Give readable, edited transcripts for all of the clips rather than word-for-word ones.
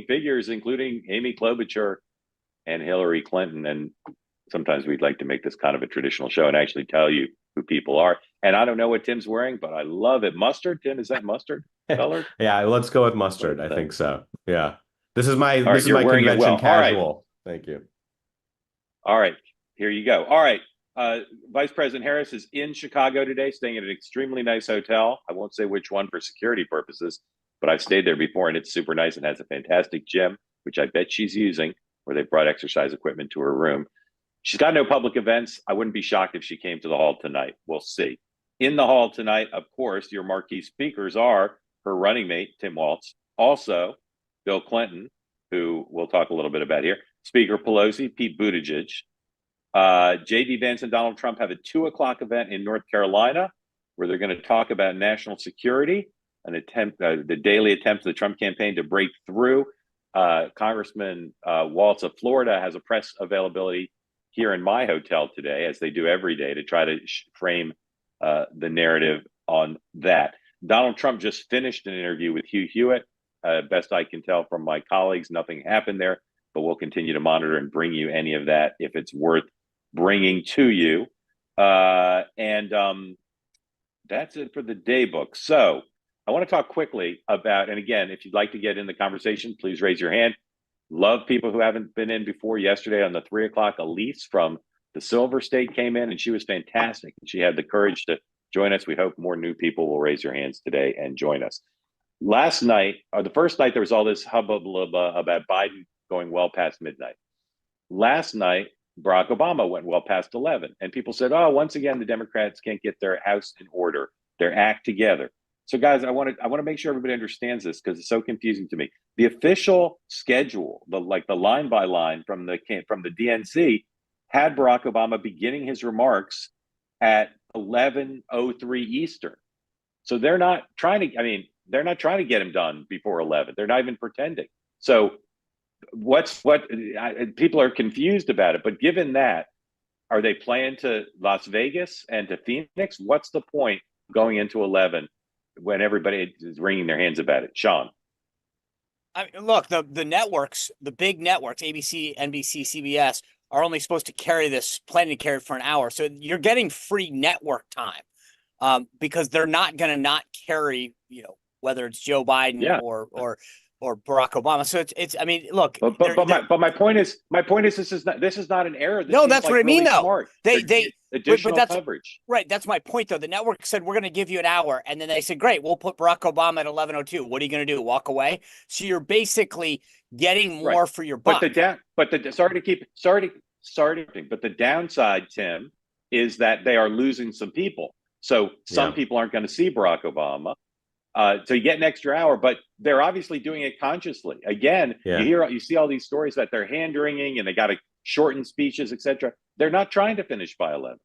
figures, including Amy Klobuchar and Hillary Clinton. And sometimes we'd like to make this kind of a traditional show and actually tell you who people are. And I don't know what Tim's wearing, but I love it. Mustard, Tim, is that mustard colored? Yeah, let's go with What mustard. is I that? think so. Yeah. This is my All this right, is you're my wearing it convention well. All right, casual. Thank you. all right, here you go. All right. Vice President Harris is in Chicago today, staying at an extremely nice hotel. I won't say which one for security purposes, but I've stayed there before and it's super nice and has a fantastic gym, which I bet she's using, where they've brought exercise equipment to her room. She's got no public events. I wouldn't be shocked if she came to the hall tonight. We'll see. In the hall tonight, of course, your marquee speakers are her running mate, Tim Walz, also Bill Clinton, who we'll talk a little bit about here, Speaker Pelosi, Pete Buttigieg. J.D. Vance and Donald Trump have a 2 o'clock event in North Carolina where they're going to talk about national security, the daily attempt of the Trump campaign to break through. Congressman Walz of Florida has a press availability here in my hotel today, as they do every day, to try to frame the narrative on that. Donald Trump just finished an interview with Hugh Hewitt. Best I can tell from my colleagues, nothing happened there, but we'll continue to monitor and bring you any of that if it's worth bringing to you. And that's it for the day book. So I want to talk quickly about, and again, if you'd like to get in the conversation, please raise your hand. Love people who haven't been in before. Yesterday on the 3 o'clock, Elise from the Silver State came in and she was fantastic. She had the courage to join us. We hope more new people will raise your hands today and join us. Last night, or the first night, there was all this hubbub about Biden going well past midnight. Last night, Barack Obama went well past 11. And people said, oh, once again, the Democrats can't get their house in order, their act together. So, guys, I want to make sure everybody understands this because it's so confusing to me. The official schedule, the line by line from the DNC, had Barack Obama beginning his remarks at 11:03 Eastern. So they're not trying to. I mean, they're not trying to get him done before 11. They're not even pretending. So people are confused about it. But given that, are they playing to Las Vegas and to Phoenix? What's the point going into 11? When everybody is wringing their hands about it? Sean. I mean, look, the networks, the big networks, ABC, NBC, CBS, are only supposed to planning to carry it for an hour. So you're getting free network time because they're not going to not carry, whether it's Joe Biden or Barack Obama. So it's. I mean, look. But my point is this is not an error. No, that's what I mean, though. Smart. They additional that's, coverage. Right. That's my point, though. The network said we're going to give you an hour, and then they said, great, we'll put Barack Obama at 11:02. What are you going to do? Walk away? So you're basically getting more for your buck. But the downside, Tim, is that they are losing some people. So some people aren't going to see Barack Obama. So you get an extra hour, but they're obviously doing it consciously. Again, you see all these stories that they're hand wringing and they got to shorten speeches, etc. They're not trying to finish by 11.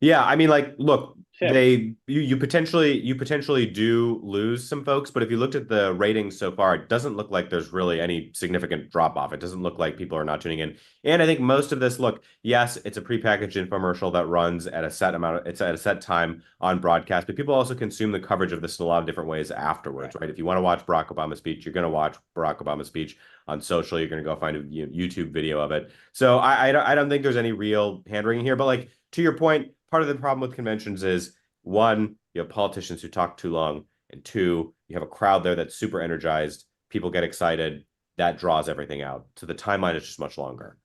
Yeah, I mean, look, you potentially do lose some folks, but if you looked at the ratings so far, it doesn't look like there's really any significant drop off. It doesn't look like people are not tuning in. And I think most of this, look, yes, it's a prepackaged infomercial that runs at a set it's at a set time on broadcast, but people also consume the coverage of this in a lot of different ways afterwards, right? If you want to watch Barack Obama's speech, you're going to watch Barack Obama's speech on social. You're going to go find a YouTube video of it. So I don't think there's any real hand wringing here, but to your point, part of the problem with conventions is, one, you have politicians who talk too long, and two, you have a crowd there that's super energized. People get excited. That draws everything out. So the timeline is just much longer.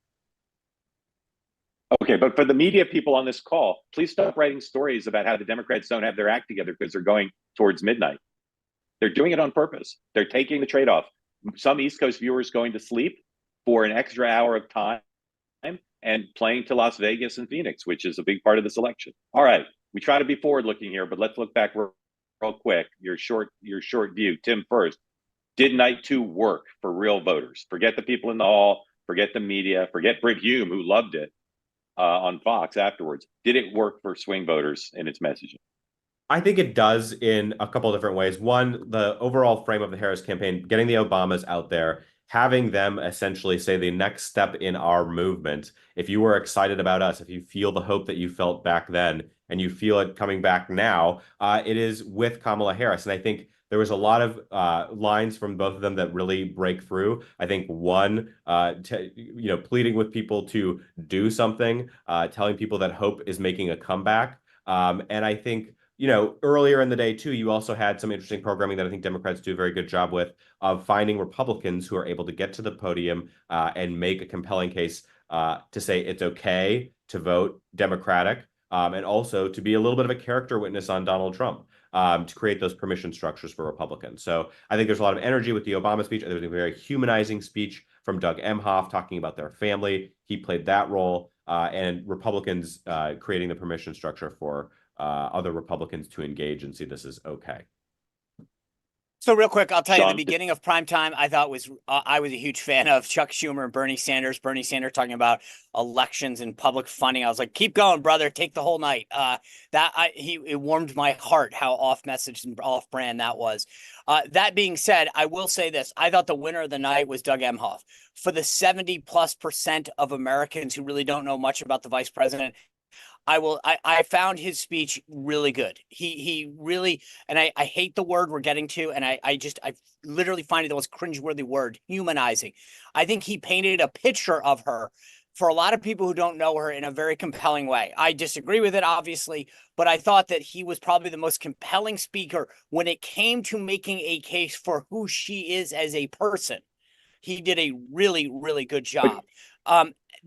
Okay, but for the media people on this call, please stop writing stories about how the Democrats don't have their act together because they're going towards midnight. They're doing it on purpose. They're taking the trade-off. Some East Coast viewers going to sleep for an extra hour of time and playing to Las Vegas and Phoenix, which is a big part of this election. All right, we try to be forward-looking here, but let's look back real quick. Your short view, Tim, first. Did night 2 work for real voters? Forget the people in the hall, forget the media, forget Brit Hume, who loved it on Fox afterwards. Did it work for swing voters in its messaging? I think it does in a couple of different ways. One, the overall frame of the Harris campaign, getting the Obamas out there, having them essentially say the next step in our movement. If you were excited about us, if you feel the hope that you felt back then and you feel it coming back now, it is with Kamala Harris. And I think There was a lot of lines from both of them that really break through. I think one, pleading with people to do something, telling people that hope is making a comeback. And I think, earlier in the day too, you also had some interesting programming that I think Democrats do a very good job with, of finding Republicans who are able to get to the podium and make a compelling case to say it's okay to vote Democratic, and also to be a little bit of a character witness on Donald Trump, to create those permission structures for Republicans. So I think there's a lot of energy with the Obama speech. There was a very humanizing speech from Doug Emhoff talking about their family. He played that role, and Republicans creating the permission structure for other Republicans to engage and see this as okay. So real quick, I'll tell you, Sean? the beginning of primetime, I thought was I was a huge fan of Chuck Schumer and Bernie Sanders. Bernie Sanders talking about elections and public funding. I was like, keep going, brother. Take the whole night. It warmed my heart how off message and off brand that was. That being said, I will say this. I thought the winner of the night was Doug Emhoff. For the 70+% of Americans who really don't know much about the vice president, I found his speech really good. He really, and I hate the word we're getting to, and I literally find it the most cringeworthy word, humanizing. I think he painted a picture of her for a lot of people who don't know her in a very compelling way. I disagree with it, obviously, but I thought that he was probably the most compelling speaker when it came to making a case for who she is as a person. He did a really, really good job.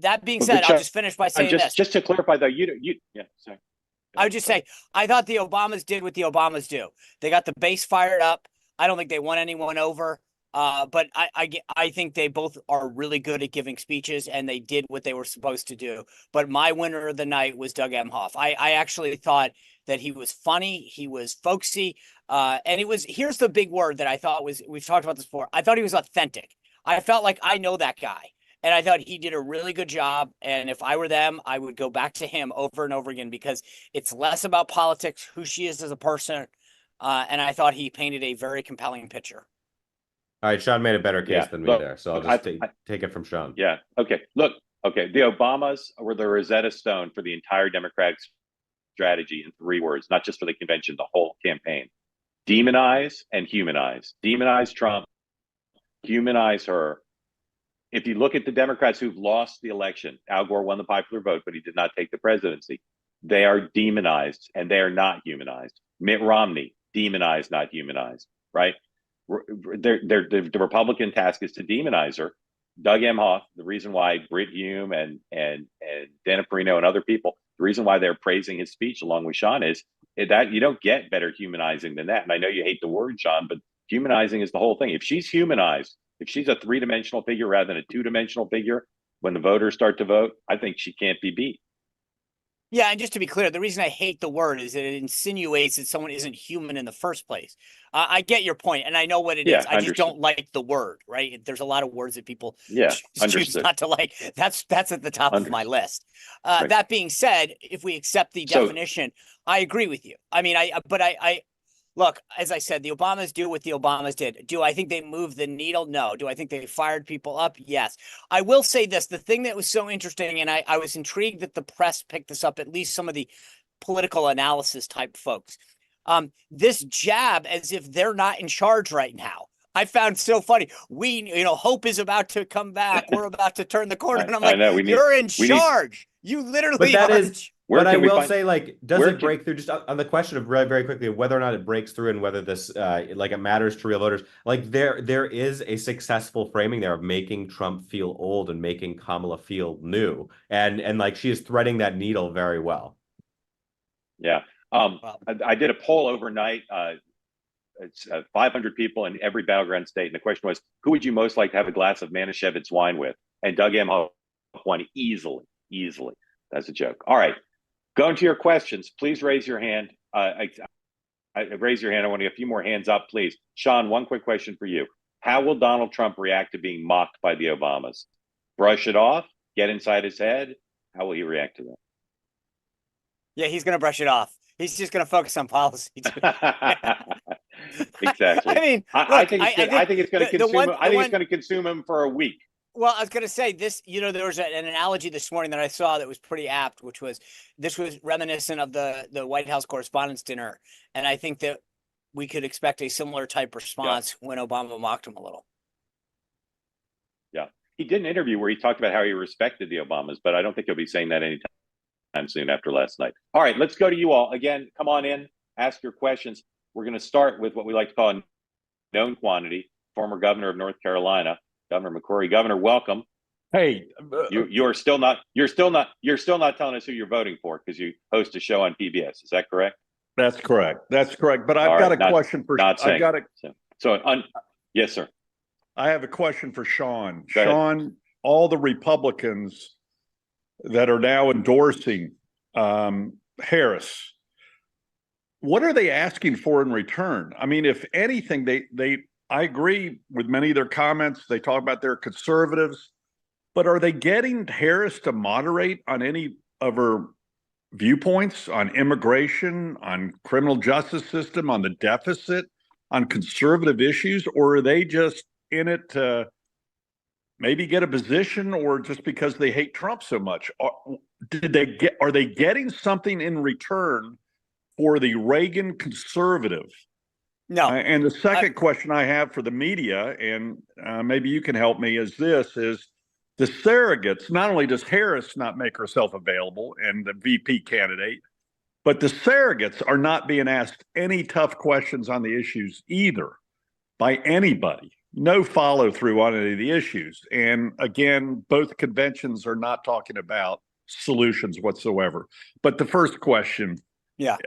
That being said, I'll just finish by saying this. Just to clarify, though, sorry. I would just say, I thought the Obamas did what the Obamas do. They got the base fired up. I don't think they won anyone over, but I think they both are really good at giving speeches, and they did what they were supposed to do. But my winner of the night was Doug Emhoff. I actually thought that he was funny, he was folksy, and here's the big word that I thought was, we've talked about this before, I thought he was authentic. I felt like I know that guy. And I thought he did a really good job. And if I were them, I would go back to him over and over again, because it's less about politics, who she is as a person. And I thought he painted a very compelling picture. All right, Sean made a better case than me there, so I'll just take it from Sean. Yeah. Okay. Look. Okay. The Obamas were the Rosetta Stone for the entire Democratic strategy in 3 words, not just for the convention, the whole campaign: demonize and humanize. Demonize Trump, humanize her. If you look at the Democrats who've lost the election, Al Gore won the popular vote, but he did not take the presidency. They are demonized and they are not humanized. Mitt Romney, demonized, not humanized, right? The Republican task is to demonize her. Doug Emhoff, the reason why Brit Hume and Dana Perino and other people, the reason why they're praising his speech along with Sean is that you don't get better humanizing than that. And I know you hate the word, Sean, but humanizing is the whole thing. If she's humanized, if she's a 3-dimensional figure rather than a 2-dimensional figure, when the voters start to vote, I think she can't be beat. Yeah, and just to be clear, the reason I hate the word is that it insinuates that someone isn't human in the first place. I get your point, and I know what it is. I just don't like the word, right? There's a lot of words that people choose not to like. That's at the top of my list. Right. That being said, if we accept the definition, I agree with you. I mean, look, as I said, the Obamas do what the Obamas did. Do I think they moved the needle? No. Do I think they fired people up? Yes. I will say this. The thing that was so interesting, and I was intrigued that the press picked this up, at least some of the political analysis type folks, this jab as if they're not in charge right now, I found so funny. Hope is about to come back. We're about to turn the corner. And I'm like, you're in charge. You literally are. But I will say, like, does it break through, just on the question of very quickly, whether or not it breaks through and whether this, it matters to real voters, like there is a successful framing there of making Trump feel old and making Kamala feel new. And like, she is threading that needle very well. Yeah. I did a poll overnight. It's 500 people in every battleground state. And the question was, who would you most like to have a glass of Manischewitz wine with? And Doug Emhoff won easily. That's a joke. All right. Going to your questions, please raise your hand. Raise your hand. I want to get a few more hands up, please. Sean, one quick question for you. How will Donald Trump react to being mocked by the Obamas? Brush it off? Get inside his head? How will he react to that? Yeah, he's going to brush it off. He's just going to focus on policy. Exactly. I mean, I think it's going to consume him for a week. Well, I was going to say this, there was an analogy this morning that I saw that was pretty apt, which was, this was reminiscent of the White House Correspondents' Dinner. And I think that we could expect a similar type response when Obama mocked him a little. Yeah. He did an interview where he talked about how he respected the Obamas, but I don't think he'll be saying that anytime soon after last night. All right, let's go to you all. Again, come on in, ask your questions. We're going to start with what we like to call a known quantity, former governor of North Carolina, Governor McCrory. Governor, welcome. Hey, You're still not telling us who you're voting for because you host a show on PBS. Is that correct? that's correct. That's correct. But I've All got right, a question for. Not saying. Yes, sir. I have a question for Sean. Go ahead. Sean, all the Republicans that are now endorsing Harris, what are they asking for in return? I mean, if anything, I agree with many of their comments. They talk about they're conservatives, but are they getting Harris to moderate on any of her viewpoints on immigration, on criminal justice system, on the deficit, on conservative issues, or are they just in it to maybe get a position, or just because they hate Trump so much? Are they getting something in return for the Reagan conservative? No. And the second question I have for the media, and maybe you can help me, is the surrogates. Not only does Harris not make herself available and the VP candidate, but the surrogates are not being asked any tough questions on the issues either by anybody. No follow through on any of the issues. And again, both conventions are not talking about solutions whatsoever. But the first question,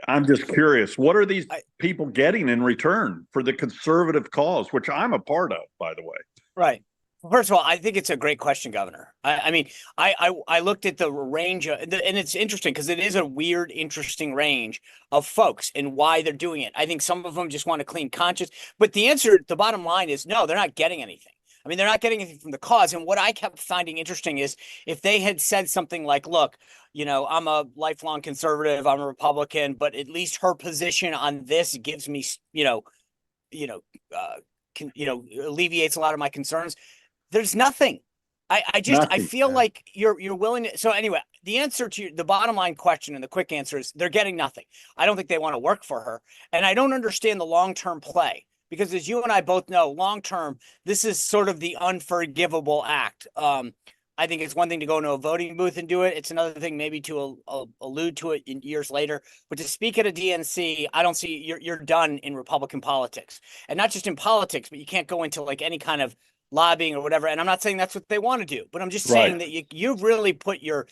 I'm just curious, what are these people getting in return for the conservative cause, which I'm a part of, by the way? Right. First of all, I think it's a great question, Governor. I mean, I looked at the range and it's interesting because it is a weird, interesting range of folks and why they're doing it. I think some of them just want a clean conscience, but the bottom line is no, they're not getting anything. I mean, they're not getting anything from the cause. And what I kept finding interesting is if they had said something like, look, I'm a lifelong conservative, I'm a Republican, but at least her position on this gives me, alleviates a lot of my concerns. There's nothing. I feel like you're willing to. So anyway, the answer to the bottom line question and the quick answer is they're getting nothing. I don't think they want to work for her. And I don't understand the long-term play because as you and I both know, long-term, this is sort of the unforgivable act. I think it's one thing to go into a voting booth and do it. It's another thing maybe to allude to it in years later. But to speak at a DNC, I don't see you're done in Republican politics. And not just in politics, but you can't go into like any kind of lobbying or whatever. And I'm not saying that's what they want to do, but I'm just saying that you've really put your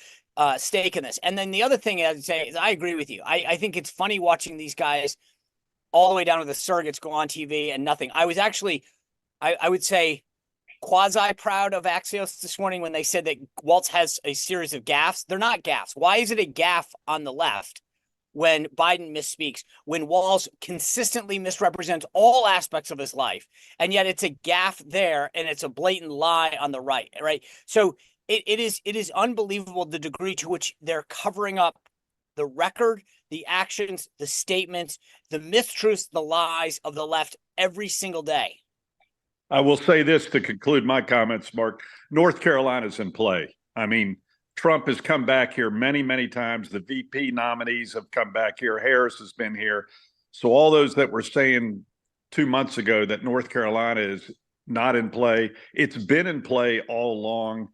stake in this. And then the other thing I'd say is I agree with you. I think it's funny watching these guys all the way down to the surrogates go on TV and nothing. I was actually, I would say, quasi proud of Axios this morning when they said that Waltz has a series of gaffes. They're not gaffes. Why is it a gaffe on the left when Biden misspeaks, when Walz consistently misrepresents all aspects of his life, and yet it's a gaffe there and it's a blatant lie on the right, right? So it is unbelievable the degree to which they're covering up the record, the actions, the statements, the mistruths, the lies of the left every single day. I will say this to conclude my comments, Mark. North Carolina's in play. I mean, Trump has come back here many, many times. The VP nominees have come back here. Harris has been here. So all those that were saying 2 months ago that North Carolina is not in play, it's been in play all along.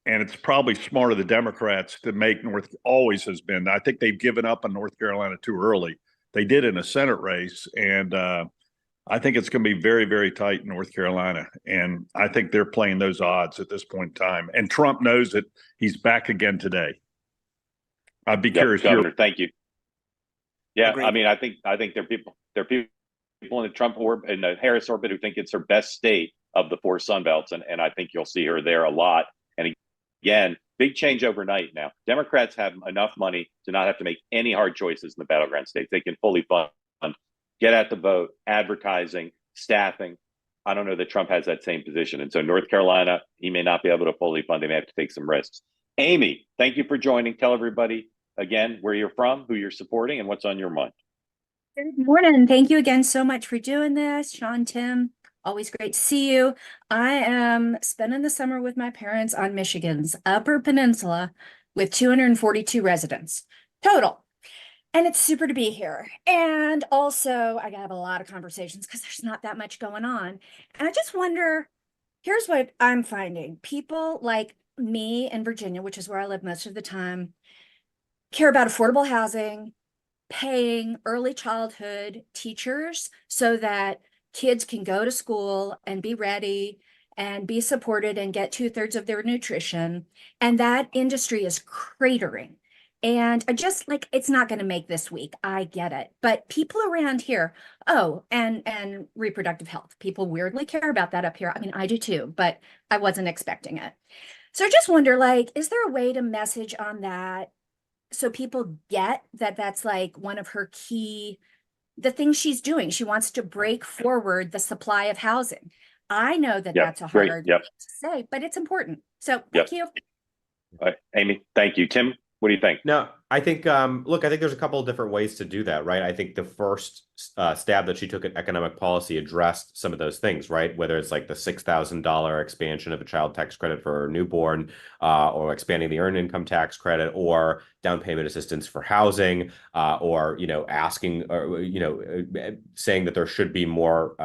And it's probably smart of the Democrats to make always has been. I think they've given up on North Carolina too early. They did in a Senate race. And I think it's going to be very, very tight in North Carolina. And I think they're playing those odds at this point in time. And Trump knows it. He's back again today. I'd be curious. Governor, thank you. Yeah, Agreed. I mean, I think there are people in the Trump orbit and the Harris orbit who think it's her best state of the 4 Sun Belts. And I think you'll see her there a lot. And again, big change overnight now. Democrats have enough money to not have to make any hard choices in the battleground states. They can fully fund, get at the vote, advertising, staffing. I don't know that Trump has that same position. And so North Carolina, he may not be able to fully fund. They may have to take some risks. Amy, thank you for joining. Tell everybody again where you're from, who you're supporting, and what's on your mind. Good morning. Thank you again so much for doing this. Sean, Tim, always great to see you. I am spending the summer with my parents on Michigan's Upper Peninsula with 242 residents total. And it's super to be here. And also, I have a lot of conversations because there's not that much going on. And I just wonder, here's what I'm finding. People like me in Virginia, which is where I live most of the time, care about affordable housing, paying early childhood teachers so that kids can go to school and be ready and be supported and get 2/3 of their nutrition. And that industry is cratering. And I just like, it's not going to make this week. I get it. But people around here, oh, and reproductive health. People weirdly care about that up here. I mean, I do too, but I wasn't expecting it. So I just wonder, like, is there a way to message on that so people get that that's like one of her key, the things she's doing? She wants to break forward the supply of housing. I know that Yep, that's a great. hard Yep. thing to say, but it's important. So Yep. thank you. All right, Amy, thank you. Tim, what do you think? No, I think, look, I think there's a couple of different ways to do that, right? I think the first stab that she took at economic policy addressed some of those things, right? Whether it's like the $6,000 expansion of a child tax credit for a newborn, or expanding the earned income tax credit, or down payment assistance for housing, or, asking, or, saying that there should be more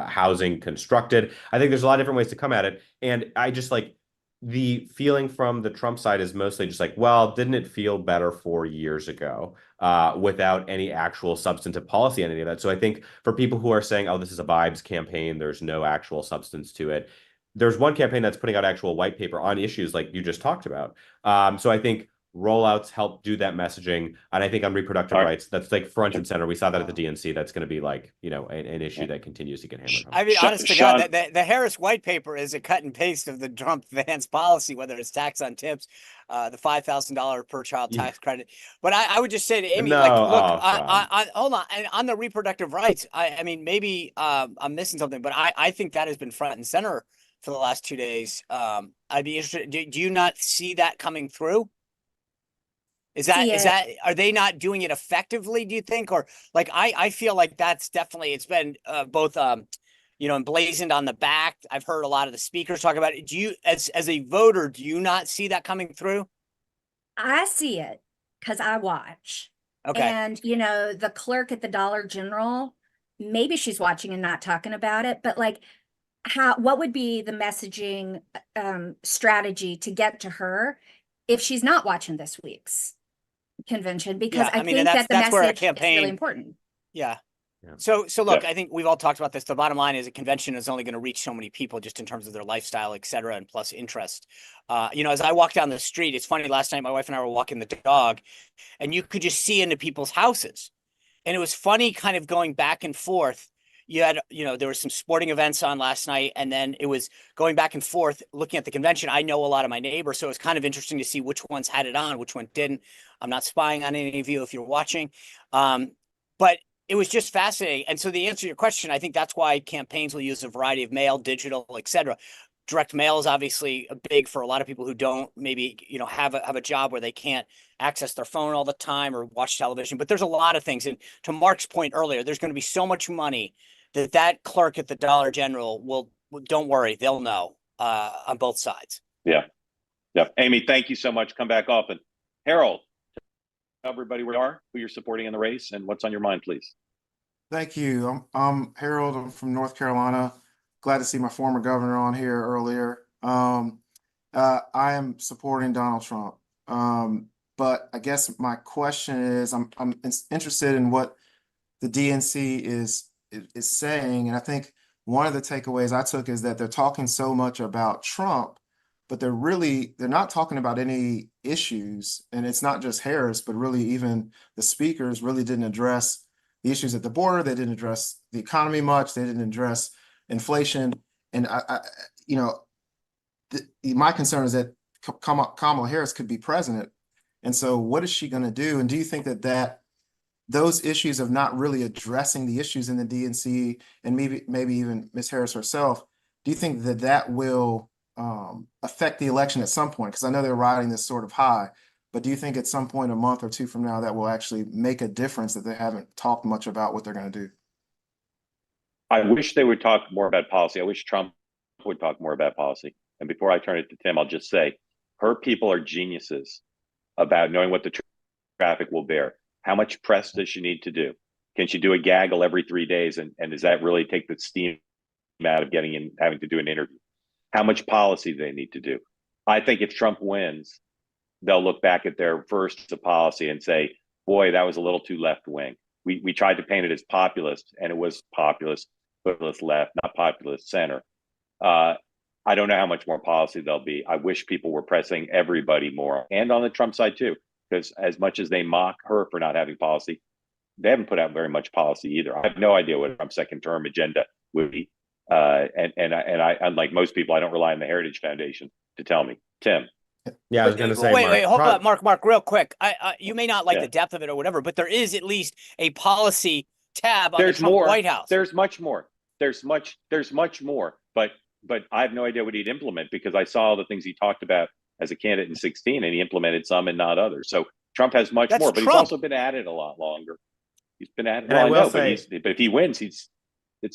housing constructed. I think there's a lot of different ways to come at it. And I just like, the feeling from the Trump side is mostly just like, well, didn't it feel better 4 years ago, without any actual substantive policy on any of that? So I think for people who are saying, oh, this is a vibes campaign, there's no actual substance to it. There's one campaign that's putting out actual white paper on issues like you just talked about. So I think rollouts help do that messaging. And I think on reproductive rights, that's like front and center. We saw that at the DNC. That's going to be like, an issue that continues to get hammered home. I mean, honest to God, the Harris white paper is a cut and paste of the Trump Vance policy, whether it's tax on tips, the $5,000 per child tax credit. But I would just say to Amy, No, like, look, oh, hold on, and on the reproductive rights, I mean, maybe I'm missing something, but I think that has been front and center for the last 2 days. I'd be interested. Do you not see that coming through? Is that are they not doing it effectively, do you think? Or like I feel like that's definitely, it's been both emblazoned on the back. I've heard a lot of the speakers talk about it. Do you, as a voter, do you not see that coming through? I see it because I watch. Okay. And, the clerk at the Dollar General, maybe she's watching and not talking about it, but like, what would be the messaging strategy to get to her if she's not watching this week's convention? Because I think that the that's where a message campaign is really important. Yeah. Yeah. So look, I think we've all talked about this. The bottom line is a convention is only going to reach so many people just in terms of their lifestyle, et cetera, and plus interest. As I walk down the street, it's funny, last night my wife and I were walking the dog and you could just see into people's houses. And it was funny kind of going back and forth. You had, there were some sporting events on last night, and then it was going back and forth looking at the convention. I know a lot of my neighbors, so it was kind of interesting to see which ones had it on, which one didn't. I'm not spying on any of you if you're watching. But it was just fascinating. And so the answer to your question, I think that's why campaigns will use a variety of mail, digital, et cetera. Direct mail is obviously big for a lot of people who don't maybe, have a job where they can't access their phone all the time or watch television. But there's a lot of things. And to Mark's point earlier, there's going to be so much money that clerk at the Dollar General will, don't worry, they'll know on both sides. Yeah. Amy, thank you so much. Come back often. Harold, tell everybody where you are, who you're supporting in the race, and what's on your mind, please. Thank you. I'm Harold. I'm from North Carolina. Glad to see my former governor on here earlier. I am supporting Donald Trump. But I guess my question is, I'm interested in what the DNC is saying, and I think one of the takeaways I took is that they're talking so much about Trump, but they're not talking about any issues. And it's not just Harris, but really even the speakers really didn't address the issues at the border. They didn't address the economy much. They didn't address inflation. And my concern is that Kamala Harris could be president. And so what is she going to do? And do you think that those issues of not really addressing the issues in the DNC, and maybe even Ms. Harris herself, do you think that will affect the election at some point? Because I know they're riding this sort of high, but do you think at some point, a month or two from now, that will actually make a difference, that they haven't talked much about what they're going to do? I wish they would talk more about policy. I wish Trump would talk more about policy. And before I turn it to Tim, I'll just say her people are geniuses about knowing what the traffic will bear. How much press does she need to do? Can she do a gaggle every 3 days? And does that really take the steam out of getting in, having to do an interview? How much policy do they need to do? I think if Trump wins, they'll look back at their first policy and say, boy, that was a little too left wing. We tried to paint it as populist, and it was populist left, not populist center. I don't know how much more policy there'll be. I wish people were pressing everybody more, and on the Trump side too, because as much as they mock her for not having policy, they haven't put out very much policy either. I have no idea what Trump's second term agenda would be. And I, unlike most people, I don't rely on the Heritage Foundation to tell me. Tim. Yeah, I was going to say, wait, hold Mark, on, Mark, real quick. You may not like Yeah. the depth of it or whatever, but there is at least a policy tab on There's the Trump more. White House. There's much more. There's much more. But I have no idea what he'd implement, because I saw all the things he talked about as a candidate in 2016, and he implemented some and not others. So Trump has much That's more, but Trump. he's also been at it a lot longer. He's been at it. And Well, I I will know, say- but if he wins, it's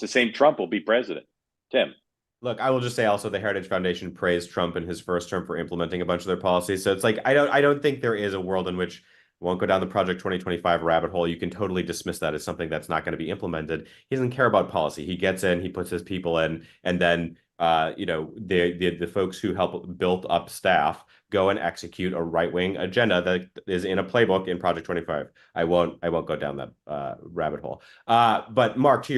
the same Trump will be president. Tim. look, I will just say also the Heritage Foundation praised Trump in his first term for implementing a bunch of their policies. So it's like I don't think there is a world in which won't go down the Project 2025 rabbit hole. You can totally dismiss that as something that's not going to be implemented. He doesn't care about policy. He gets in, he puts his people in, and then the folks who help build up staff go and execute a right-wing agenda that is in a playbook in Project 25. I won't go down that rabbit hole. But Mark, to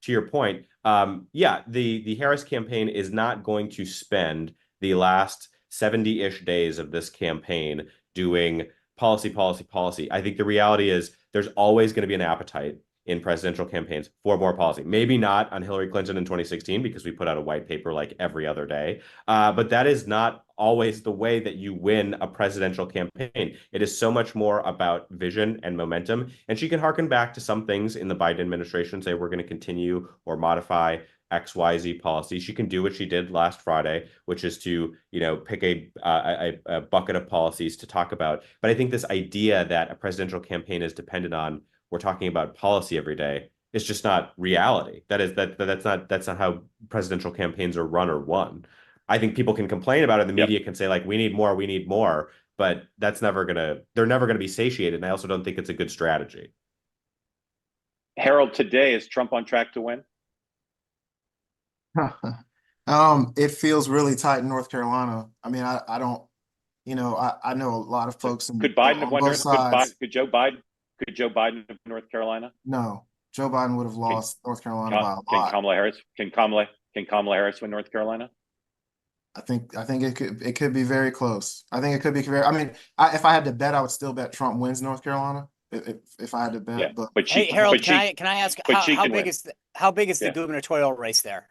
your point, the Harris campaign is not going to spend the last 70-ish days of this campaign doing policy. I think the reality is there's always going to be an appetite in presidential campaigns for more policy. Maybe not on Hillary Clinton in 2016, because we put out a white paper like every other day. But that is not always the way that you win a presidential campaign. It is so much more about vision and momentum. And she can harken back to some things in the Biden administration, say we're going to continue or modify XYZ policy. She can do what she did last Friday, which is to, pick a bucket of policies to talk about. But I think this idea that a presidential campaign is dependent on we're talking about policy every day is just not reality. That's not how presidential campaigns are run or won. I think people can complain about it. The media can say, like, we need more, but they're never gonna be satiated. And I also don't think it's a good strategy. Harold, today, is Trump on track to win? It feels really tight in North Carolina. I mean, I don't, I know a lot of folks Could Biden have won? both sides. Could Joe Biden have North Carolina? No, Joe Biden would have lost North Carolina by a lot. Can Kamala Harris win North Carolina? I think it could be very close. I think it could be very. I mean, if I had to bet, I would still bet Trump wins North Carolina. If I had to bet, Yeah, but Hey, Harold, can I ask how big win. is how big is the Yeah. gubernatorial race there?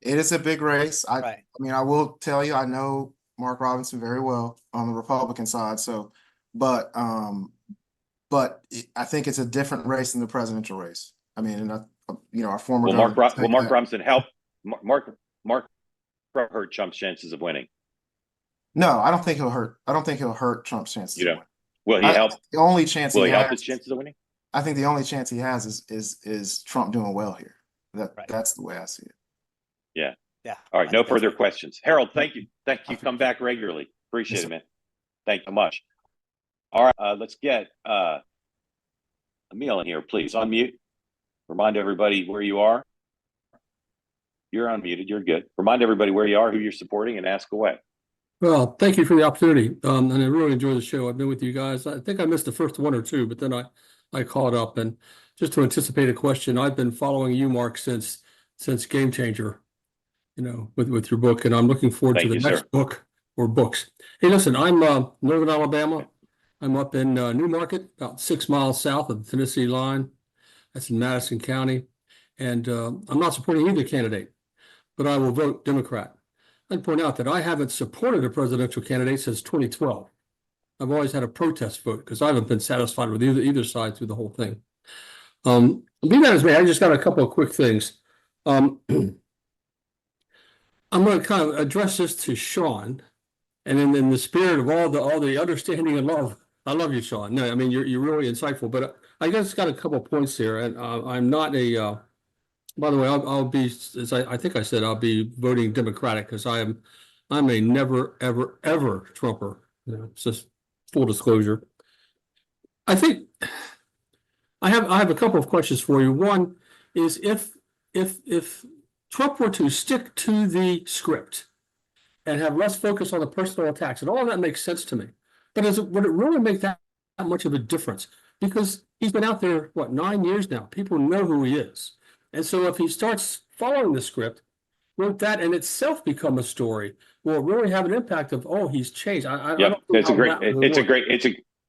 it is a big race. Right. I mean, I will tell you, I know Mark Robinson very well on the Republican side. So, but I think it's a different race than the presidential race. I mean, and our former Will Mark governor- Robinson help? Mark hurt Trump's chances of winning. No, I don't think he'll hurt. I don't think he'll hurt Trump's chances. You of know, will he help? The only chance Will he he help has, his chances of winning? I think the only chance he has is Trump doing well here. Right. That's the way I see it. Yeah. All right, I no think that's further right. questions. Harold, thank you. Come back regularly. Appreciate Yes, it, man. Thank you so much. All right, let's get Emil in here, please. Unmute. Remind everybody where you are. You're unmuted. You're good. Remind everybody where you are, who you're supporting, and ask away. Well, thank you for the opportunity. And I really enjoy the show. I've been with you guys. I think I missed the first one or two, but then I caught up. And just to anticipate a question, I've been following you, Mark, since Game Changer, with your book, and I'm looking forward Thank to the you, next sir. book or books. Hey, listen, I'm Northern Alabama. I'm up in Newmarket, about 6 miles south of the Tennessee line. That's in Madison County. And I'm not supporting either candidate, but I will vote Democrat. I'd point out that I haven't supported a presidential candidate since 2012. I've always had a protest vote because I haven't been satisfied with either side through the whole thing. Be that as may, I just got a couple of quick things. I'm going to kind of address this to Sean, and in the spirit of all the understanding and love. I love you, Sean. No, I mean you're really insightful, but I just got a couple of points here, and I'm not a. By the way, I'll be, as I think I said, I'll be voting Democratic because I'm a never ever Trumper. It's just full disclosure. I think I have a couple of questions for you. One is if Trump were to stick to the script and have less focus on the personal attacks, and all of that makes sense to me. But would it really make that much of a difference? Because he's been out there, what, 9 years now? People know who he is. And so if he starts following the script, won't that in itself become a story? Will it really have an impact of, oh, he's changed? I Yep, don't know it's a how great, that would work.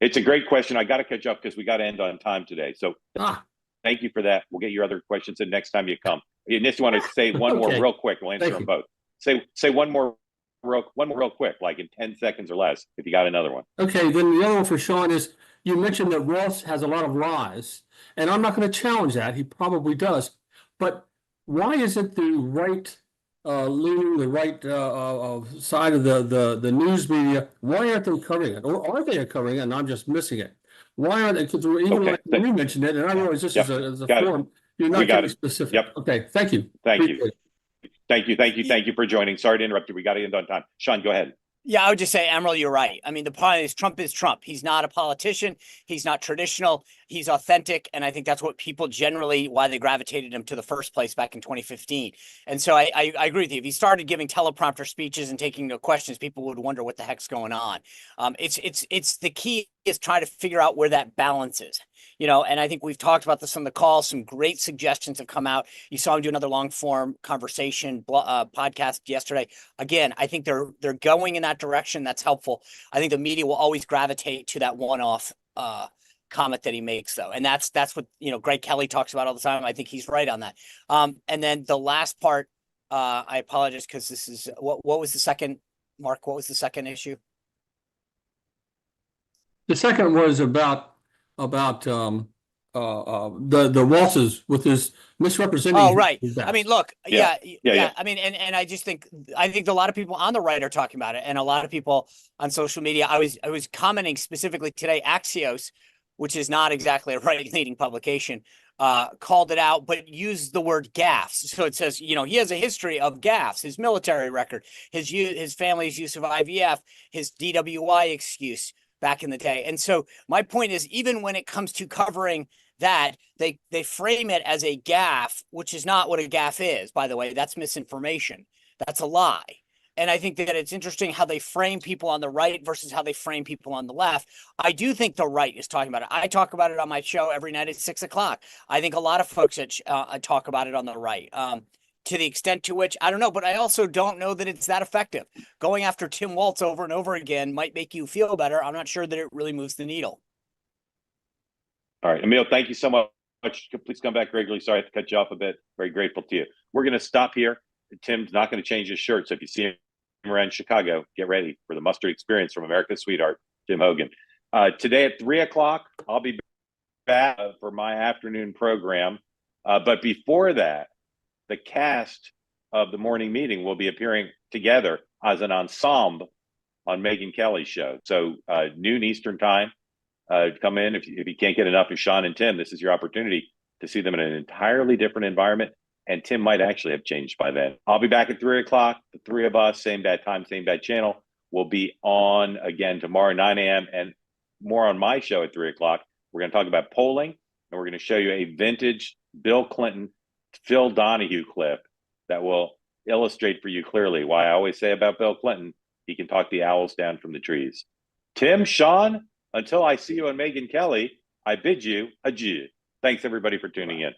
it's a great question. I got to catch up because we got to end on time today. So Ah, thank you for that. We'll get your other questions in next time you come. You just want to say one more Okay. real quick. We'll answer Thank them you. both. Say one more real quick, like in 10 seconds or less, if you got another one. Okay, then the other one for Sean is you mentioned that Ross has a lot of lies, and I'm not going to challenge that. He probably does. But why isn't the right leaning, the right side of the news media, why aren't they covering it? Or are they covering it and I'm just missing it? Why aren't they? Because even Okay. like we mentioned it, and I realize this Yep. is a Got it. forum, you're We not got getting it. specific. Yep. Okay, thank you. Thank you. Appreciate it. Thank you for joining. Sorry to interrupt you. We got to end on time. Sean, go ahead. Yeah, I would just say, Emerald, you're right. I mean, the point is Trump is Trump. He's not a politician. He's not traditional. He's authentic. And I think that's what people generally, why they gravitated him to the first place back in 2015. And so I agree with you. If he started giving teleprompter speeches and taking no questions, people would wonder what the heck's going on. It's the key is trying to figure out where that balance is. And I think we've talked about this on the call. Some great suggestions have come out. You saw him do another long form conversation podcast yesterday. Again, I think they're going in that direction. That's helpful. I think the media will always gravitate to that one-off comment that he makes, though, and that's what Greg Kelly talks about all the time. I think he's right on that. And then the last part, I apologize because this is what was the second, Mark? What was the second issue? The second was about the Waltzes with his misrepresenting. Oh, right. his I mean, past. look, Yeah. yeah. I mean, and I just think a lot of people on the right are talking about it, and a lot of people on social media. I was commenting specifically today. Axios, which is not exactly a right-leaning publication, called it out, but used the word gaffes. So it says, he has a history of gaffes, his military record, his family's use of IVF, his DWI excuse back in the day. And so my point is, even when it comes to covering that, they frame it as a gaffe, which is not what a gaffe is, by the way. That's misinformation. That's a lie. And I think that it's interesting how they frame people on the right versus how they frame people on the left. I do think the right is talking about it. I talk about it on my show every night at 6:00. I think a lot of folks talk about it on the right. To the extent to which, I don't know, but I also don't know that it's that effective. Going after Tim Walz over and over again might make you feel better. I'm not sure that it really moves the needle. All right, Emil, thank you so much. Please come back regularly. Sorry I have to cut you off a bit. Very grateful to you. We're going to stop here. Tim's not going to change his shirt. So if you see him around Chicago, get ready for the mustard experience from America's sweetheart, Tim Hogan. Today at 3:00, I'll be back for my afternoon program. But before that, the cast of the morning meeting will be appearing together as an ensemble on Megyn Kelly's show. So noon Eastern time, come in. If you can't get enough of Sean and Tim, this is your opportunity to see them in an entirely different environment. And Tim might actually have changed by then. I'll be back at 3:00. The three of us, same bad time, same bad channel, will be on again tomorrow, 9 a.m. and more on my show at 3:00. We're going to talk about polling, and we're going to show you a vintage Bill Clinton, Phil Donahue clip that will illustrate for you clearly why I always say about Bill Clinton, he can talk the owls down from the trees. Tim, Sean, until I see you on Megyn Kelly, I bid you adieu. Thanks, everybody, for tuning in.